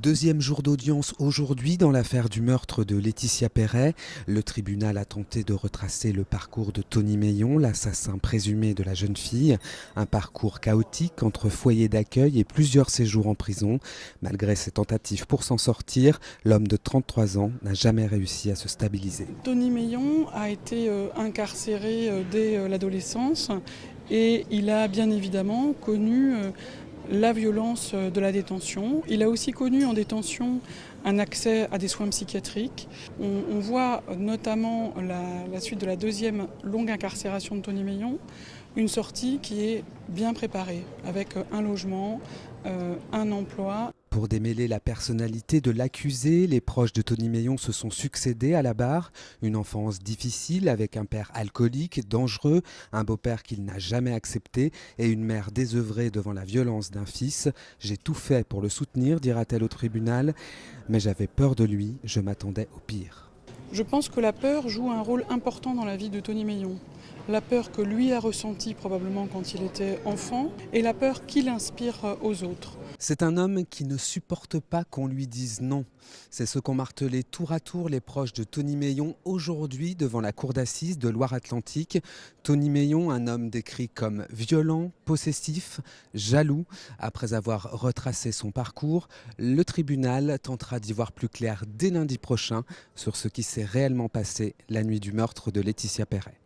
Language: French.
Deuxième jour d'audience aujourd'hui dans l'affaire du meurtre de Laetitia Perret. Le tribunal a tenté de retracer le parcours de Tony Meillon, l'assassin présumé de la jeune fille. Un parcours chaotique entre foyer d'accueil et plusieurs séjours en prison. Malgré ses tentatives pour s'en sortir, l'homme de 33 ans n'a jamais réussi à se stabiliser. Tony Meillon a été incarcéré dès l'adolescence et il a bien évidemment connu la violence de la détention. Il a aussi connu en détention un accès à des soins psychiatriques. On voit notamment la suite de la deuxième longue incarcération de Tony Meillon, une sortie qui est bien préparée, avec un logement, un emploi. Pour démêler la personnalité de l'accusé, les proches de Tony Meillon se sont succédés à la barre. Une enfance difficile avec un père alcoolique, dangereux, un beau-père qu'il n'a jamais accepté et une mère désœuvrée devant la violence d'un fils. J'ai tout fait pour le soutenir, dira-t-elle au tribunal, mais j'avais peur de lui, je m'attendais au pire. Je pense que la peur joue un rôle important dans la vie de Tony Meillon. La peur que lui a ressentie probablement quand il était enfant et la peur qu'il inspire aux autres. C'est un homme qui ne supporte pas qu'on lui dise non. C'est ce qu'ont martelé tour à tour les proches de Tony Meillon aujourd'hui devant la cour d'assises de Loire-Atlantique. Tony Meillon, un homme décrit comme violent, possessif, jaloux. Après avoir retracé son parcours, le tribunal tentera d'y voir plus clair dès lundi prochain sur ce qui s'est réellement passé la nuit du meurtre de Laetitia Perret.